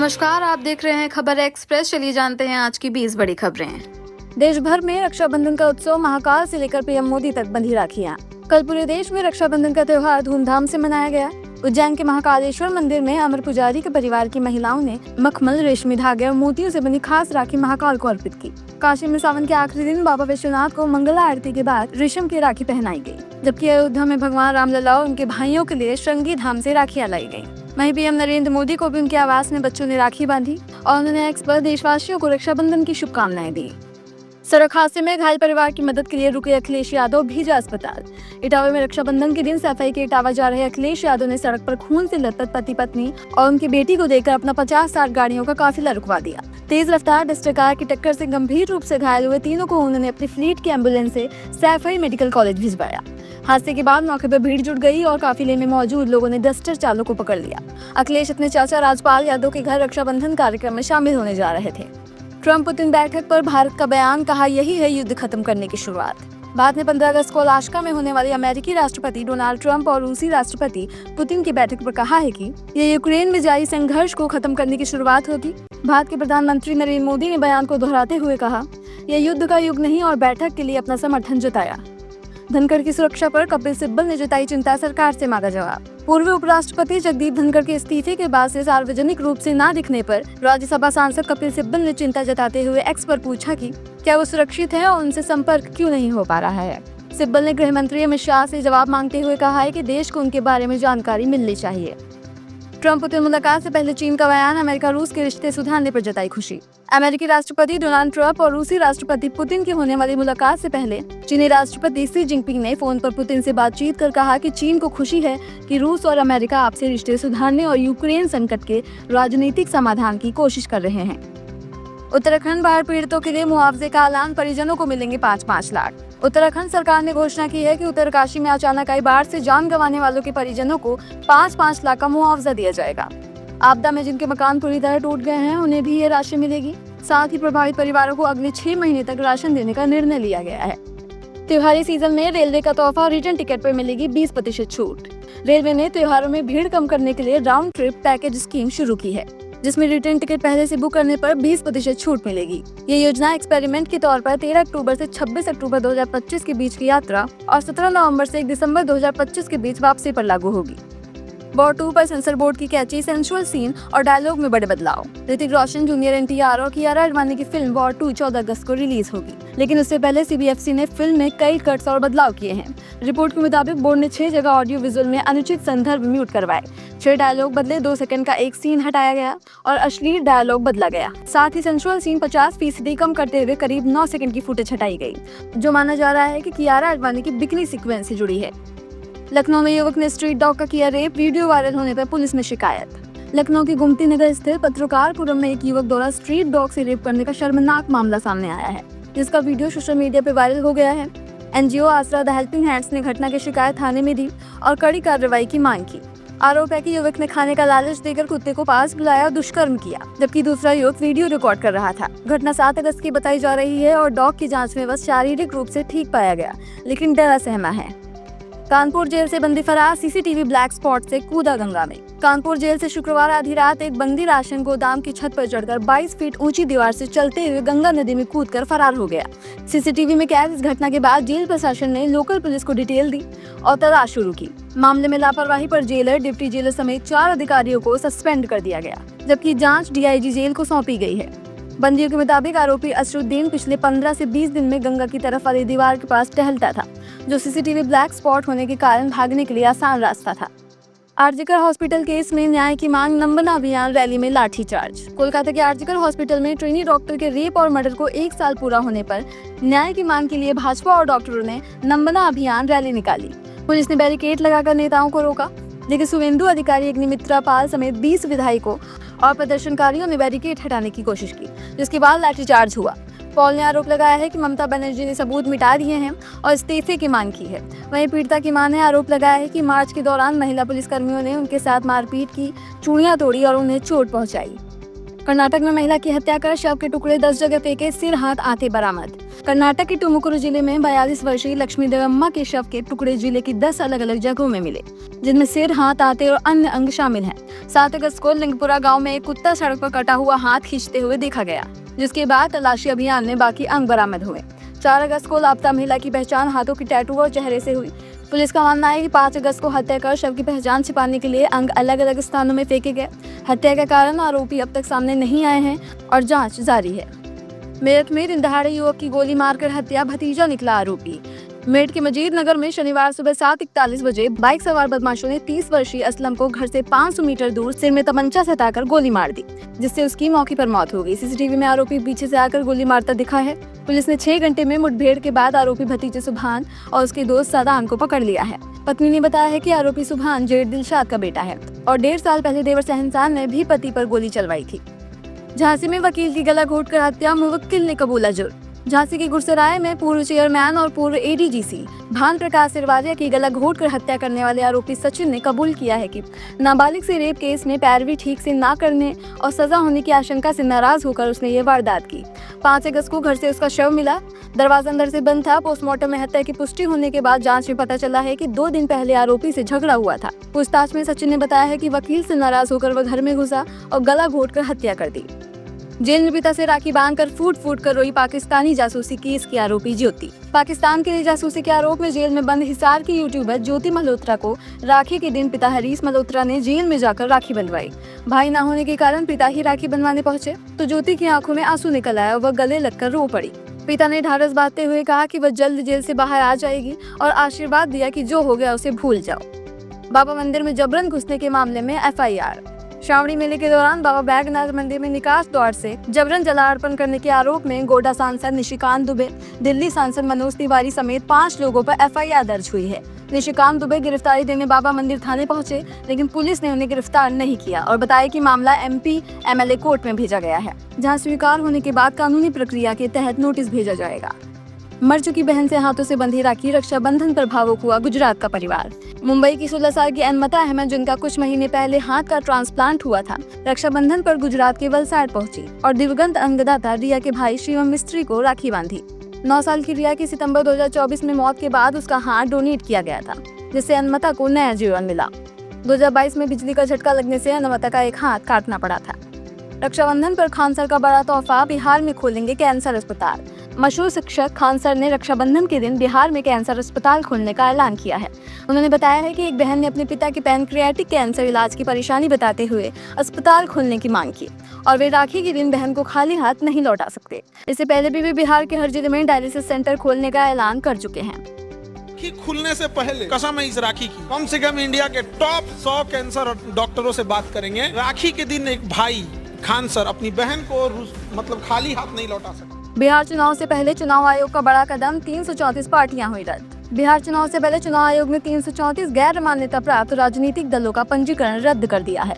नमस्कार, आप देख रहे हैं खबर एक्सप्रेस। चलिए जानते हैं आज की 20 बड़ी खबरें। देश भर में रक्षाबंधन का उत्सव महाकाल से लेकर पीएम मोदी तक बंधी राखियां। कल पूरे देश में रक्षाबंधन का त्योहार धूमधाम से मनाया गया। उज्जैन के महाकालेश्वर मंदिर में अमर पुजारी के परिवार की महिलाओं ने मखमल, रेशमी धागे और मोतियों से बनी खास राखी महाकाल को अर्पित की। काशी में सावन के आखिरी दिन बाबा विश्वनाथ को मंगला आरती के बाद रेशम की राखी पहनाई गई, जबकि अयोध्या में भगवान रामलला और उनके भाइयों के लिए श्रृंगी धाम से राखियां लाई गयी। वहीं पीएम नरेंद्र मोदी को भी उनके आवास में बच्चों ने राखी बांधी और उन्होंने एक्स पर देशवासियों को रक्षाबंधन की शुभकामनाएं दी। सड़क हादसे में घायल परिवार की मदद के लिए रुके अखिलेश यादव भेजा अस्पताल। इटावा में रक्षाबंधन के दिन सफाई के इटावा जा रहे अखिलेश यादव ने सड़क पर खून से लथपथ पति पत्नी और उनकी बेटी को देखकर अपना 50-60 गाड़ियों का काफिला रुकवा दिया। तेज रफ्तार डस्टर कार की टक्कर से गंभीर रूप से घायल हुए तीनों को उन्होंने अपनी फ्लीट की एम्बुलेंस से सैफई मेडिकल कॉलेज भिजवाया। हादसे के बाद मौके पर भीड़ जुट गई और काफिले में मौजूद लोगों ने डस्टर चालक को पकड़ लिया। अखिलेश अपने चाचा राजपाल यादव के घर रक्षाबंधन कार्यक्रम में शामिल होने जा रहे थे। ट्रंप पुतिन बैठक पर भारत का बयान, कहा यही है युद्ध खत्म करने की शुरुआत। बाद में 15 अगस्त को अलास्का में होने वाली अमेरिकी राष्ट्रपति डोनाल्ड ट्रंप और रूसी राष्ट्रपति पुतिन की बैठक पर कहा है कि यह यूक्रेन में जारी संघर्ष को खत्म करने की शुरुआत होगी। भारत के प्रधानमंत्री नरेंद्र मोदी ने बयान को दोहराते हुए कहा, यह युद्ध का युग नहीं और बैठक के लिए अपना समर्थन जताया। धनखड़ की सुरक्षा पर कपिल सिब्बल ने जताई चिंता, सरकार से मांगा जवाब। पूर्व उपराष्ट्रपति जगदीप धनखड़ के इस्तीफे के बाद से सार्वजनिक रूप से न दिखने पर राज्यसभा सांसद कपिल सिब्बल ने चिंता जताते हुए एक्स पर पूछा कि क्या वो सुरक्षित है और उनसे संपर्क क्यों नहीं हो पा रहा है। सिब्बल ने गृह मंत्री अमित शाह से जवाब मांगते हुए कहा है कि देश को उनके बारे में जानकारी मिलनी चाहिए। ट्रंप पुतिन मुलाकात से पहले चीन का बयान, अमेरिका रूस के रिश्ते सुधारने पर जताई खुशी। अमेरिकी राष्ट्रपति डोनाल्ड ट्रंप और रूसी राष्ट्रपति पुतिन की होने वाली मुलाकात से पहले चीनी राष्ट्रपति शी जिनपिंग ने फोन पर पुतिन से बातचीत कर कहा कि चीन को खुशी है कि रूस और अमेरिका आपसी रिश्ते सुधारने और यूक्रेन संकट के राजनीतिक समाधान की कोशिश कर रहे हैं। उत्तराखंड बाढ़ पीड़ितों के लिए मुआवजे का ऐलान, परिजनों को मिलेंगे 5-5 लाख। उत्तराखंड सरकार ने घोषणा की है कि उत्तरकाशी में अचानक आई बाढ़ से जान गंवाने वालों के परिजनों को 5-5 लाख का मुआवजा दिया जाएगा। आपदा में जिनके मकान पूरी तरह टूट गए हैं उन्हें भी ये राशि मिलेगी। साथ ही प्रभावित परिवारों को अगले 6 महीने तक राशन देने का निर्णय लिया गया है। त्योहारी सीजन में रेलवे का तोहफा, रिटर्न टिकट पर मिलेगी 20% छूट। रेलवे ने त्योहारों में भीड़ कम करने के लिए राउंड ट्रिप पैकेज स्कीम शुरू की है, जिसमें रिटर्न टिकट पहले से बुक करने पर 20% छूट मिलेगी। ये योजना एक्सपेरिमेंट के तौर पर 13 अक्टूबर से 26 अक्टूबर 2025 के बीच की यात्रा और 17 नवंबर से 1 दिसंबर 2025 के बीच वापसी पर लागू होगी। वॉर 2 पर सेंसर बोर्ड की कैची, सेंसुअल सीन और डायलॉग में बड़े बदलाव। ऋतिक रोशन, जूनियर एनटीआर और कियारा आडवाणी की फिल्म वॉर 2 14 अगस्त को रिलीज होगी, लेकिन उससे पहले सीबीएफसी ने फिल्म में कई कट्स और बदलाव किए हैं। रिपोर्ट के मुताबिक बोर्ड ने 6 जगह ऑडियो विजुअल में अनुचित संदर्भ म्यूट करवाए, 6 डायलॉग बदले, 2 सेकंड का एक सीन हटाया गया और अश्लील डायलॉग बदला गया। साथ ही सेंसुअल सीन 50% कम करते हुए करीब 9 सेकंड की फुटेज हटाई गई, जो माना जा रहा है कि कियारा आडवाणी की बिकनी सीक्वेंस से जुड़ी है। लखनऊ में युवक ने स्ट्रीट डॉग का किया रेप, वीडियो वायरल होने पर पुलिस में शिकायत। लखनऊ की गुमती नगर स्थित पत्रकारपुरम में एक युवक द्वारा स्ट्रीट डॉग से रेप करने का शर्मनाक मामला सामने आया है, जिसका वीडियो सोशल मीडिया पर वायरल हो गया है। एनजीओ आसरा द हेल्पिंग हैंड्स ने घटना की शिकायत थाने में दी और कड़ी कार्रवाई की मांग की। आरोप है कि युवक ने खाने का लालच देकर कुत्ते को पास बुलाया और दुष्कर्म किया, जबकि दूसरा युवक वीडियो रिकॉर्ड कर रहा था। घटना 7 अगस्त की बताई जा रही है और डॉग की जांच में बस शारीरिक रूप से ठीक पाया गया, लेकिन डरा सहमा है। कानपुर जेल से बंदी फरार, सीसीटीवी ब्लैक स्पॉट से कूदा गंगा में। कानपुर जेल से शुक्रवार आधी रात एक बंदी राशन गोदाम की छत पर चढ़कर 22 फीट ऊंची दीवार से चलते हुए गंगा नदी में कूदकर फरार हो गया। सीसीटीवी में कैद इस घटना के बाद जेल प्रशासन ने लोकल पुलिस को डिटेल दी और तलाश शुरू की। मामले में लापरवाही पर जेलर, डिप्टी जेलर समेत 4 अधिकारियों को सस्पेंड कर दिया गया, जबकि जाँच डीआईजी जेल को सौंपी गई है। बंदियों के मुताबिक आरोपी असरुद्दीन पिछले 15 से 20 दिन में गंगा की तरफ वाली दीवार के पास टहलता था, जो सीसीटीवी ब्लैक स्पॉट होने के कारण भागने के लिए आसान रास्ता था। आरजीकर हॉस्पिटल केस में न्याय की मांग, नंबना अभियान रैली में लाठीचार्ज। कोलकाता के आरजीकर हॉस्पिटल में ट्रेनी डॉक्टर के रेप और मर्डर को 1 साल पूरा होने पर न्याय की मांग के लिए भाजपा और डॉक्टरों ने नंबना अभियान रैली निकाली। पुलिस ने बैरिकेड लगाकर नेताओं को रोका, लेकिन शुभेंदु अधिकारी, अग्निमित्रा पाल समेत 20 विधायकों और प्रदर्शनकारियों ने बैरिकेड हटाने की कोशिश की, जिसके बाद लाठीचार्ज हुआ। पॉल ने आरोप लगाया है कि ममता बनर्जी ने सबूत मिटा दिए हैं और इस्तीफे की मांग की है। वहीं पीड़िता की मां ने आरोप लगाया है कि मार्च के दौरान महिला पुलिसकर्मियों ने उनके साथ मारपीट की, चूड़ियां तोड़ी और उन्हें चोट पहुंचाई। कर्नाटक में महिला की हत्या कर शव के टुकड़े 10 जगह फेंके, सिर हाथ आते बरामद। कर्नाटक के तुमुकुरु जिले में 42 वर्षीय लक्ष्मी देवम्मा के शव के टुकड़े जिले की 10 अलग अलग जगहों में मिले, जिनमें सिर, हाथ, आते और अन्य अंग शामिल हैं। 7 अगस्त को लिंगपुरा गांव में एक कुत्ता सड़क पर कटा हुआ हाथ खींचते हुए देखा गया, जिसके बाद तलाशी अभियान में बाकी अंग बरामद हुए। 4 अगस्त को लापता महिला की पहचान हाथों की टैटू और चेहरे से हुई। पुलिस का मानना है कि 5 अगस्त को हत्या कर शव की पहचान छिपाने के लिए अंग अलग अलग स्थानों में फेंके गए। हत्या के कारण आरोपी अब तक सामने नहीं आए हैं और जांच जारी है। मेरठ में दिन दहाड़े युवक की गोली मारकर हत्या, भतीजा निकला आरोपी। मेरठ के मजीद नगर में शनिवार सुबह 7:41 बजे बाइक सवार बदमाशों ने 30 वर्षीय असलम को घर से 500 मीटर दूर सिर में तमंचा सटाकर गोली मार दी, जिससे उसकी मौके पर मौत हो गई। सीसीटीवी में आरोपी पीछे से आकर गोली मारता दिखा है। पुलिस ने 6 घंटे में मुठभेड़ के बाद आरोपी भतीजे सुभान और उसके दोस्त सदान को पकड़ लिया है। पत्नी ने बताया है कि आरोपी सुभान जेठ दिलशाद का बेटा है और 1.5 साल पहले देवर सहनसार ने भी पति पर गोली चलवाई थी। झांसी में वकील की गला घोटकर हत्या, मुवक्किल ने कबूला जुर्म। झांसी के गुरसराय में पूर्व चेयरमैन और पूर्व एडीजीसी भान प्रकाश सिरवालिया की गला घोटकर हत्या करने वाले आरोपी सचिन ने कबूल किया है कि नाबालिग से रेप केस में पैरवी ठीक से ना करने और सजा होने की आशंका से नाराज होकर उसने ये वारदात की। 5 अगस्त को घर से उसका शव मिला। दरवाजा अंदर से बंद था। पोस्टमार्टम में हत्या की पुष्टि होने के बाद जांच में पता चला है कि 2 दिन पहले आरोपी से झगड़ा हुआ था। पूछताछ में सचिन ने बताया है कि वकील से नाराज होकर वह घर में घुसा और गला घोटकर हत्या कर दी। जेल में पिता से राखी बांधकर फूट कर रोई पाकिस्तानी जासूसी केस की आरोपी ज्योति। पाकिस्तान के लिए जासूसी के आरोप में जेल में बंद हिसार की यूट्यूबर ज्योति मल्होत्रा को राखी के दिन पिता हरीश मल्होत्रा ने जेल में जाकर राखी बंधवाई। भाई ना होने के कारण पिता ही राखी बंधवाने पहुंचे तो ज्योति की आंखों में आंसू निकल आया और वह गले लगकर रो पड़ी। पिता ने ढाढ़स बांधते हुए कहा कि वह जल्द जेल से बाहर आ जाएगी और आशीर्वाद दिया कि जो हो गया उसे भूल जाओ। बाबा मंदिर में जबरन घुसने के मामले में FIR। श्रावणी मेले के दौरान बाबा बैद्यनाथ मंदिर में निकास द्वार से जबरन जलार्पण करने के आरोप में गोड्डा सांसद निशिकांत दुबे, दिल्ली सांसद मनोज तिवारी समेत 5 लोगों पर FIR दर्ज हुई है। निशिकांत दुबे गिरफ्तारी देने बाबा मंदिर थाने पहुंचे, लेकिन पुलिस ने उन्हें गिरफ्तार नहीं किया और बताया कि मामला MP MLA कोर्ट में भेजा गया है, जहां स्वीकार होने के बाद कानूनी प्रक्रिया के तहत नोटिस भेजा जाएगा। मर चुकी बहन से हाथों से बंधी राखी, रक्षाबंधन पर भावुक हुआ गुजरात का परिवार। मुंबई की 16 साल की अनमता अहमद, जिनका कुछ महीने पहले हाथ का ट्रांसप्लांट हुआ था, रक्षाबंधन पर गुजरात के वलसाड पहुंची और दिवंगत अंगदाता रिया के भाई शिवम मिस्त्री को राखी बांधी। 9 साल की रिया की सितंबर 2024 में मौत के बाद उसका हाथ डोनेट किया गया था, जिससे अनमता को नया जीवन मिला। 2022 में बिजली का झटका लगने से अनमता का एक हाथ काटना पड़ा था। रक्षाबंधन पर खान सर का बड़ा तोहफा, बिहार में खोलेंगे कैंसर अस्पताल। मशहूर शिक्षक खान सर ने रक्षाबंधन के दिन बिहार में कैंसर अस्पताल खोलने का ऐलान किया है। उन्होंने बताया है कि एक बहन ने अपने पिता के पैनक्रियाटिक कैंसर इलाज की परेशानी बताते हुए अस्पताल खोलने की मांग की और वे राखी के दिन बहन को खाली हाथ नहीं लौटा सकते। इससे पहले भी वे बिहार के हर जिले में डायलिसिस सेंटर खोलने का ऐलान कर चुके हैं। राखी खुलने से पहले कसम है इस राखी की, कम से कम इंडिया के टॉप 100 कैंसर डॉक्टरों से बात करेंगे। राखी के दिन एक भाई खान सर अपनी बहन को मतलब खाली हाथ नहीं लौटा सकते। बिहार चुनाव से पहले चुनाव आयोग का बड़ा कदम, 334 पार्टियां हुई रद्द। बिहार चुनाव से पहले चुनाव आयोग ने 334 गैर मान्यता प्राप्त राजनीतिक दलों का पंजीकरण रद्द कर दिया है।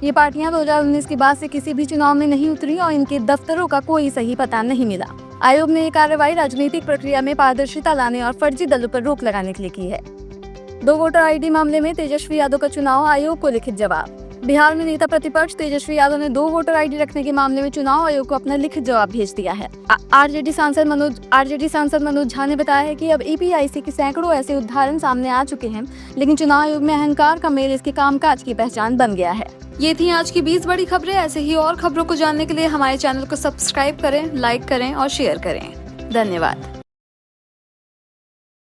ये पार्टियां 2019 के बाद से किसी भी चुनाव में नहीं उतरी और इनके दफ्तरों का कोई सही पता नहीं मिला। आयोग ने ये कार्रवाई राजनीतिक प्रक्रिया में पारदर्शिता लाने और फर्जी दलों पर रोक लगाने के लिए की है। 2 वोटर ID मामले में तेजस्वी यादव का चुनाव आयोग को लिखित जवाब। बिहार में नेता प्रतिपक्ष तेजस्वी यादव ने 2 वोटर ID रखने के मामले में चुनाव आयोग को अपना लिखित जवाब भेज दिया है। RJD सांसद मनोज झा ने बताया है कि अब EPIC के सैकड़ों ऐसे उदाहरण सामने आ चुके हैं, लेकिन चुनाव आयोग में अहंकार का मेल इसके कामकाज की पहचान बन गया है। ये थी आज की 20 बड़ी खबरें। ऐसे ही और खबरों को जानने के लिए हमारे चैनल को सब्सक्राइब करें, लाइक करें और शेयर करें। धन्यवाद।